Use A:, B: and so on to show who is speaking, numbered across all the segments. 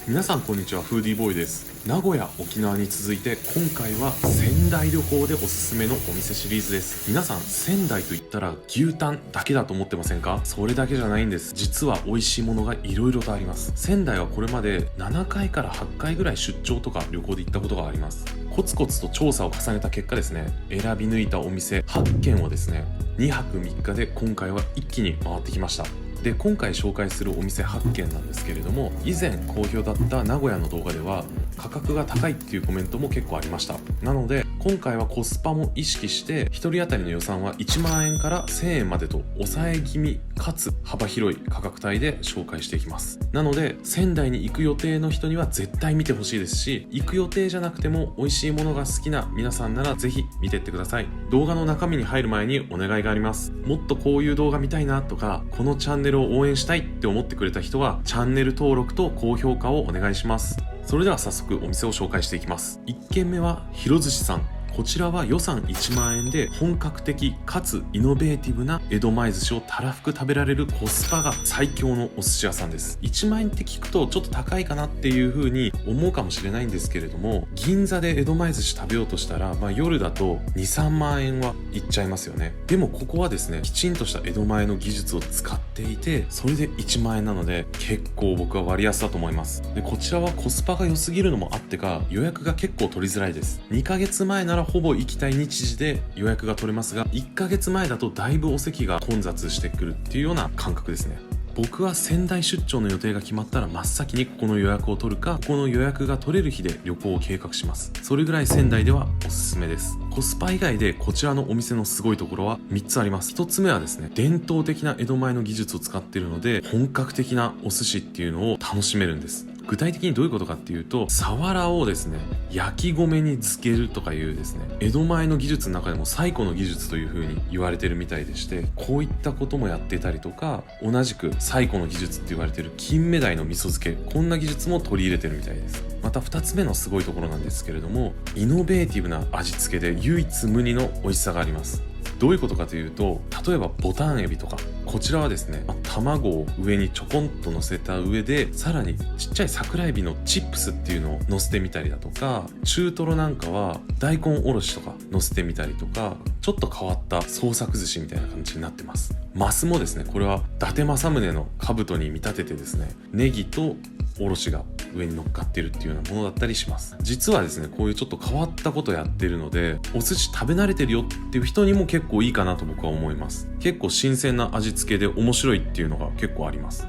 A: 皆さんこんにちは、フーディーボーイです。名古屋、沖縄に続いて今回は仙台旅行でおすすめのお店シリーズです。皆さん仙台と言ったら牛タンだけだと思ってませんか？それだけじゃないんです。実は美味しいものが色々とあります。仙台はこれまで7回から8回ぐらい出張とか旅行で行ったことがあります。コツコツと調査を重ねた結果ですね、選び抜いたお店8軒をですね、2泊3日で今回は一気に回ってきました。で、今回紹介するお店8軒なんですけれども、以前好評だった名古屋の動画では価格が高いっていうコメントも結構ありました。なので今回はコスパも意識して1人当たりの予算は1万円から1000円までと抑え気味かつ幅広い価格帯で紹介していきます。なので仙台に行く予定の人には絶対見てほしいですし、行く予定じゃなくても美味しいものが好きな皆さんならぜひ見てってください。動画の中身に入る前にお願いがあります。もっとこういう動画見たいなとか、このチャンネルを応援したいって思ってくれた人はチャンネル登録と高評価をお願いします。それでは早速お店を紹介していきます。1軒目は広寿司さん。こちらは予算1万円で本格的かつイノベーティブな江戸前寿司をたらふく食べられるコスパが最強のお寿司屋さんです。1万円って聞くとちょっと高いかなっていう風に思うかもしれないんですけれども、銀座で江戸前寿司食べようとしたら、夜だと 2,3 万円はいっちゃいますよね。でもここはですね、きちんとした江戸前の技術を使っていて、それで1万円なので結構僕は割安だと思います。で、こちらはコスパが良すぎるのもあってか予約が結構取りづらいです。2ヶ月前ならほぼ行きたい日時で予約が取れますが、1ヶ月前だとだいぶお席が混雑してくるっていうような感覚ですね。僕は仙台出張の予定が決まったら真っ先にここの予約を取るか、ここの予約が取れる日で旅行を計画します。それぐらい仙台ではおすすめです。コスパ以外でこちらのお店のすごいところは3つあります。1つ目はですね、伝統的な江戸前の技術を使っているので本格的なお寿司っていうのを楽しめるんです。具体的にどういうことかっていうと、サワラをですね、焼き米に漬けるとかいうですね、江戸前の技術の中でも最古の技術という風に言われてるみたいでして、こういったこともやっていたりとか、同じく最古の技術って言われてる金目鯛の味噌漬け、こんな技術も取り入れてるみたいです。また2つ目のすごいところなんですけれども、イノベーティブな味付けで唯一無二の美味しさがあります。どういうことかというと、例えばボタンエビとか、こちらはですね、卵を上にちょこんと乗せた上で、さらにちっちゃい桜エビのチップスっていうのを乗せてみたりだとか、中トロなんかは大根おろしとか乗せてみたりとか、ちょっと変わった創作寿司みたいな感じになってます。マスもですね、これは伊達政宗の兜に見立ててですね、ネギとおろしが上に乗っかっているっていうようなものだったりします。実はですね、こういうちょっと変わったことやってるので、お寿司食べ慣れてるよっていう人にも結構いいかなと僕は思います。結構新鮮な味付けで面白いっていうのが結構あります。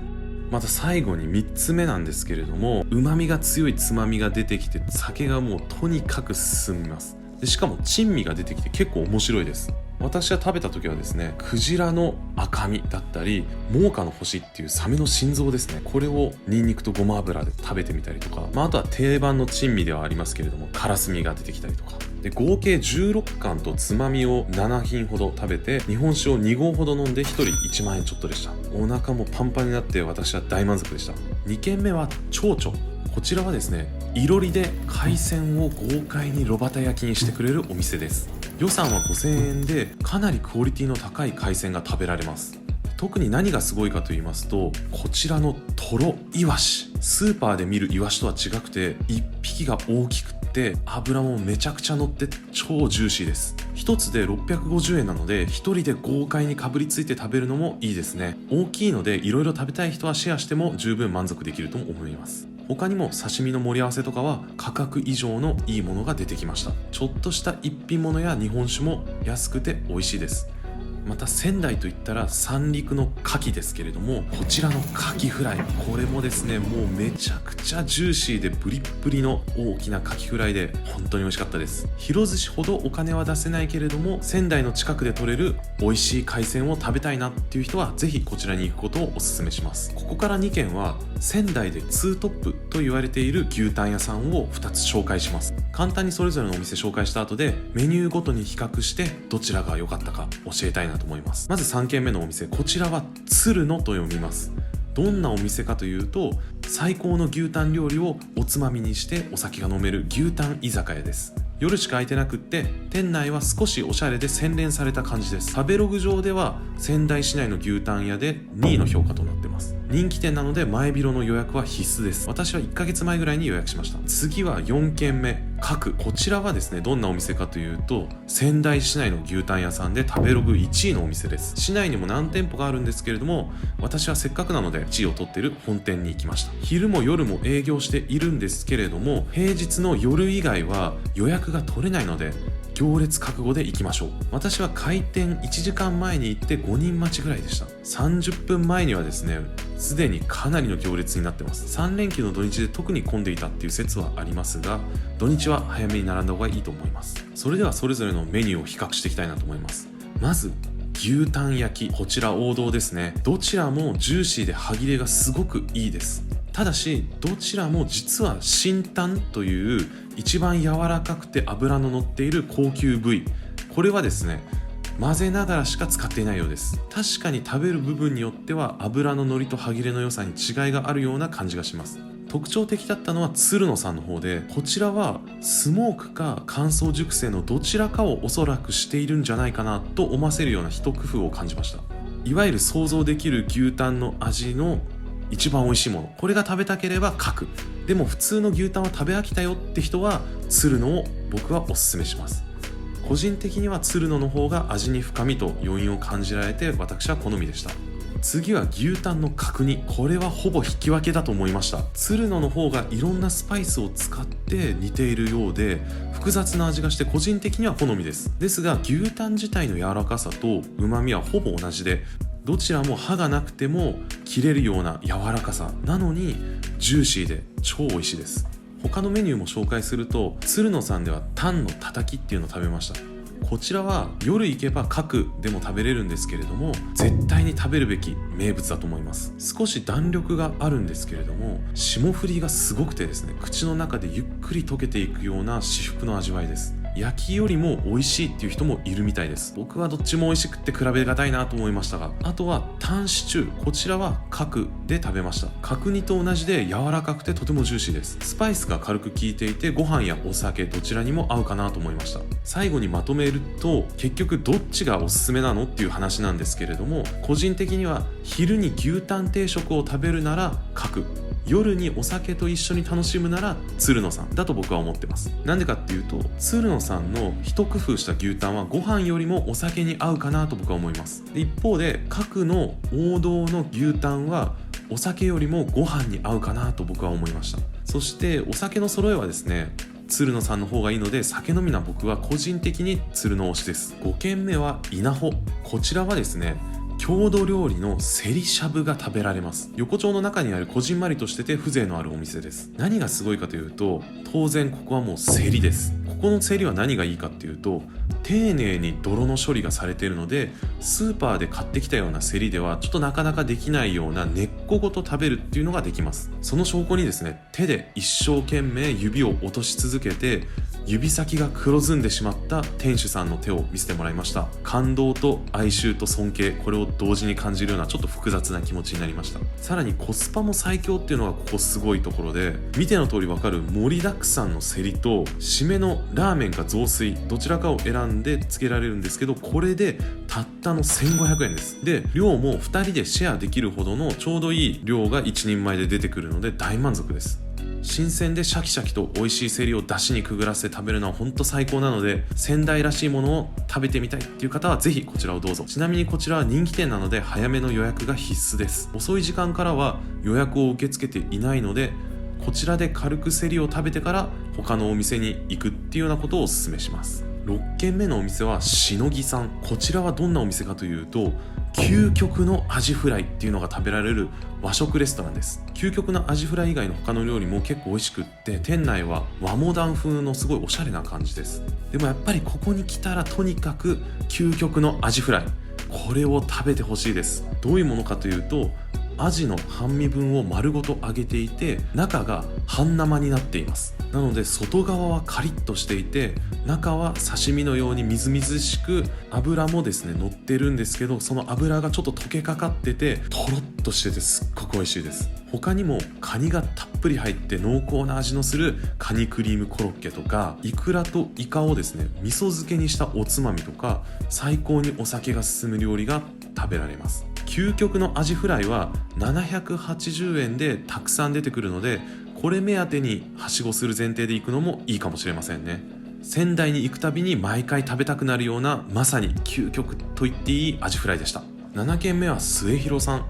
A: また最後に3つ目なんですけれども、旨味が強いつまみが出てきて、酒がもうとにかく進みます。でしかも珍味が出てきて結構面白いです。私は食べた時はですね、クジラの赤身だったり猛火の星っていうサメの心臓ですね、これをニンニクとごま油で食べてみたりとか、あとは定番の珍味ではありますけれども、カラスミが出てきたりとかで、合計16貫とつまみを7品ほど食べて、日本酒を2合ほど飲んで1人1万円ちょっとでした。お腹もパンパンになって私は大満足でした。2軒目は蝶々。こちらはですね、いろりで海鮮を豪快に炉端焼きにしてくれるお店です。予算は5000円でかなりクオリティの高い海鮮が食べられます。特に何がすごいかと言いますと、こちらのトロイワシ、スーパーで見るイワシとは違くて1匹が大きくって脂もめちゃくちゃ乗って超ジューシーです。1つで650円なので1人で豪快にかぶりついて食べるのもいいですね。大きいのでいろいろ食べたい人はシェアしても十分満足できると思います。他にも刺身の盛り合わせとかは価格以上のいいものが出てきました。ちょっとした一品物や日本酒も安くて美味しいです。また仙台といったら三陸の牡蠣ですけれども、こちらの牡蠣フライ、これもですね、もうめちゃくちゃジューシーでブリッブリの大きな牡蠣フライで本当に美味しかったです。広寿司ほどお金は出せないけれども、仙台の近くで取れる美味しい海鮮を食べたいなっていう人はぜひこちらに行くことをお勧めします。ここから2軒は仙台で2トップと言われている牛タン屋さんを2つ紹介します。簡単にそれぞれのお店紹介した後でメニューごとに比較してどちらが良かったか教えたいなと思います。まず3軒目のお店、こちらは鶴野と読みます。どんなお店かというと、最高の牛タン料理をおつまみにしてお酒が飲める牛タン居酒屋です。夜しか空いてなくって、店内は少しおしゃれで洗練された感じです。食べログ上では仙台市内の牛タン屋で2位の評価となってます。人気店なので前広の予約は必須です。私は1ヶ月前ぐらいに予約しました。次は4軒目、角。こちらはですね、どんなお店かというと、仙台市内の牛タン屋さんで食べログ1位のお店です。市内にも何店舗かあるんですけれども、私はせっかくなので1位を取っている本店に行きました。昼も夜も営業しているんですけれども、平日の夜以外は予約が取れないので行列覚悟で行きましょう。私は開店1時間前に行って5人待ちぐらいでした。30分前にはですね、すでにかなりの行列になってます。3連休の土日で特に混んでいたっていう説はありますが、土日は早めに並んだ方がいいと思います。それではそれぞれのメニューを比較していきたいなと思います。まず牛タン焼き、こちら王道ですね。どちらもジューシーで歯切れがすごくいいです。ただしどちらも実は新タンという一番柔らかくて脂の乗っている高級部位、これはですね混ぜながらしか使っていないようです。確かに食べる部分によっては脂の乗りと歯切れの良さに違いがあるような感じがします。特徴的だったのは鶴野さんの方で、こちらはスモークか乾燥熟成のどちらかをおそらくしているんじゃないかなと思わせるような一工夫を感じました。いわゆる想像できる牛タンの味の一番美味しいもの、これが食べたければ角。でも普通の牛タンは食べ飽きたよって人は鶴野を僕はおすすめします。個人的には鶴野の方が味に深みと余韻を感じられて私は好みでした。次は牛タンの角煮、これはほぼ引き分けだと思いました。鶴野の方がいろんなスパイスを使って似ているようで複雑な味がして個人的には好みです。ですが牛タン自体の柔らかさと旨味はほぼ同じで、どちらも歯がなくても切れるような柔らかさなのにジューシーで超美味しいです。他のメニューも紹介すると、鶴野さんではタンのたたきっていうのを食べました。こちらは夜行けば角でも食べれるんですけれども、絶対に食べるべき名物だと思います。少し弾力があるんですけれども、霜降りがすごくてですね、口の中でゆっくり溶けていくような至福の味わいです。焼きよりも美味しいっていう人もいるみたいです。僕はどっちも美味しくって比べがたいなと思いましたが、あとはタンシチュー、こちらは角で食べました。角煮と同じで柔らかくてとてもジューシーです。スパイスが軽く効いていてご飯やお酒どちらにも合うかなと思いました。最後にまとめると、結局どっちがおすすめなのっていう話なんですけれども、個人的には昼に牛タン定食を食べるなら角、夜にお酒と一緒に楽しむなら鶴野さんだと僕は思ってます。なんでかっていうと、鶴野さんの一工夫した牛タンはご飯よりもお酒に合うかなと僕は思います。で一方で角の王道の牛タンはお酒よりもご飯に合うかなと僕は思いました。そしてお酒の揃えはですね、鶴野さんの方がいいので、酒飲みな僕は個人的に鶴野推しです。5軒目は稲穂。こちらはですね、郷土料理のセリしゃぶが食べられます。横丁の中にあるこじんまりとしてて風情のあるお店です。何がすごいかというと、当然ここはもうセリです。ここのセリは何がいいかっていうと、丁寧に泥の処理がされているので、スーパーで買ってきたようなセリではちょっとなかなかできないような根っこごと食べるっていうのができます。その証拠にですね、手で一生懸命指を落とし続けて指先が黒ずんでしまった店主さんの手を見せてもらいました。感動と哀愁と尊敬、これを同時に感じるようなちょっと複雑な気持ちになりました。さらにコスパも最強っていうのがここすごいところで、見ての通りわかる盛りだくさんのセリと締めのラーメンか雑炊どちらかを選んでつけられるんですけど、これでたったの1500円です。で量も2人でシェアできるほどのちょうどいい量が1人前で出てくるので大満足です。新鮮でシャキシャキと美味しいセリを出汁にくぐらせて食べるのは本当最高なので、仙台らしいものを食べてみたいっていう方はぜひこちらをどうぞ。ちなみにこちらは人気店なので早めの予約が必須です。遅い時間からは予約を受け付けていないので、こちらで軽くセリを食べてから他のお店に行くっていうようなことをお勧めします。6軒目のお店はしのぎさん。こちらはどんなお店かというと、究極のアジフライっていうのが食べられる和食レストランです。究極のアジフライ以外の他の料理も結構美味しくって、店内は和モダン風のすごいおしゃれな感じです。でもやっぱりここに来たらとにかく究極のアジフライ、これを食べてほしいです。どういうものかというと、アジの半身分を丸ごと揚げていて、中が半生になっています。なので外側はカリッとしていて、中は刺身のようにみずみずしく、油もですね乗ってるんですけど、その油がちょっと溶けかかっててトロッとしててすっごく美味しいです。他にもカニがたっぷり入って濃厚な味のするカニクリームコロッケとか、イクラとイカをですね味噌漬けにしたおつまみとか、最高にお酒が進む料理が食べられます。究極のアジフライは780円でたくさん出てくるので、これ目当てにはしごする前提で行くのもいいかもしれませんね。仙台に行くたびに毎回食べたくなるような、まさに究極と言っていいアジフライでした。7軒目は末広さん。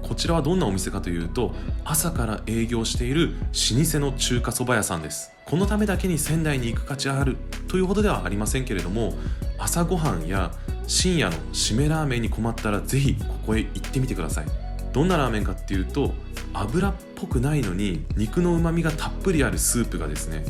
A: こちらはどんなお店かというと、朝から営業している老舗の中華そば屋さんです。このためだけに仙台に行く価値あるというほどではありませんけれども、朝ごはんや深夜の締めラーメンに困ったらぜひここへ行ってみてください。どんなラーメンかっていうと、油っぽくないのに肉の旨味がたっぷりあるスープがですね、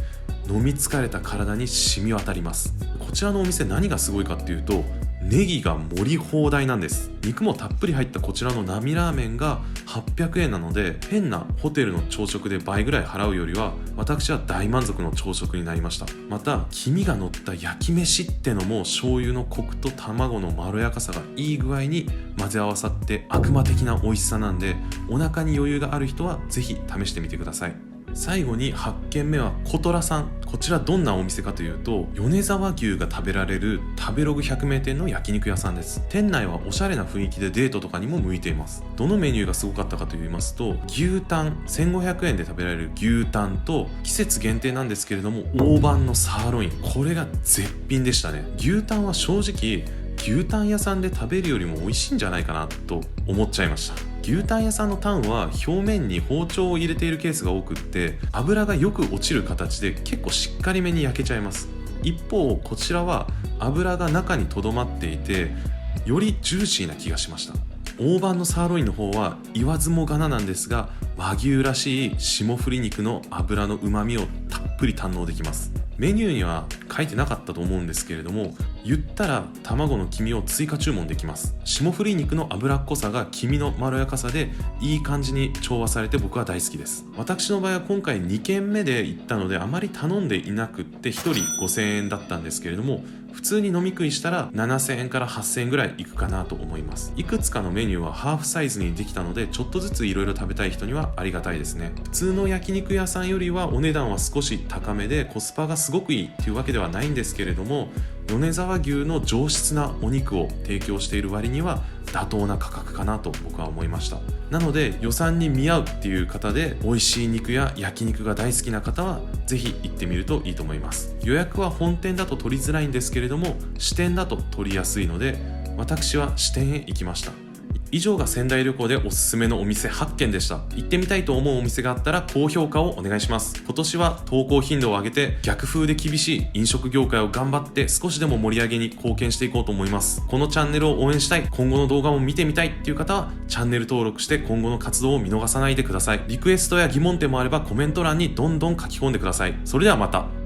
A: 飲み疲れた体に染み渡ります。こちらのお店何がすごいかっていうと、ネギが盛り放題なんです。肉もたっぷり入ったこちらの並ラーメンが800円なので、変なホテルの朝食で倍ぐらい払うよりは私は大満足の朝食になりました。また黄身が乗った焼き飯ってのも、醤油のコクと卵のまろやかさがいい具合に混ぜ合わさって悪魔的な美味しさなんで、お腹に余裕がある人はぜひ試してみてください。最後に8軒目は小虎さん。こちらどんなお店かというと、米沢牛が食べられる食べログ百名店の焼肉屋さんです。店内はおしゃれな雰囲気でデートとかにも向いています。どのメニューがすごかったかと言いますと、牛タン1500円で食べられる牛タンと、季節限定なんですけれども大判のサーロイン、これが絶品でしたね。牛タンは正直牛タン屋さんで食べるよりも美味しいんじゃないかなと思っちゃいました。牛タン屋さんのタンは表面に包丁を入れているケースが多くって、油がよく落ちる形で結構しっかりめに焼けちゃいます。一方こちらは油が中にとどまっていて、よりジューシーな気がしました。大判のサーロインの方は言わずもがななんですが、和牛らしい霜降り肉の脂の旨味をたっぷり堪能できます。メニューには書いてなかったと思うんですけれども、言ったら卵の黄身を追加注文できます。霜降り肉の脂っこさが黄身のまろやかさでいい感じに調和されて、僕は大好きです。私の場合は今回2軒目で行ったのであまり頼んでいなくって、1人5000円だったんですけれども、普通に飲み食いしたら7000円から8000円ぐらいいくかなと思います。いくつかのメニューはハーフサイズにできたので、ちょっとずついろいろ食べたい人にはありがたいですね。普通の焼肉屋さんよりはお値段は少し高めで、コスパがすごくいいっていうわけではないんですけれども、米沢牛の上質なお肉を提供している割には妥当な価格かなと僕は思いました。なので予算に見合うっていう方で、美味しい肉や焼肉が大好きな方はぜひ行ってみるといいと思います。予約は本店だと取りづらいんですけれども、支店だと取りやすいので、私は支店へ行きました。以上が仙台旅行でおすすめのお店8軒でした。行ってみたいと思うお店があったら高評価をお願いします。今年は投稿頻度を上げて、逆風で厳しい飲食業界を頑張って少しでも盛り上げに貢献していこうと思います。このチャンネルを応援したい、今後の動画も見てみたいっていう方はチャンネル登録して今後の活動を見逃さないでください。リクエストや疑問点もあればコメント欄にどんどん書き込んでください。それではまた。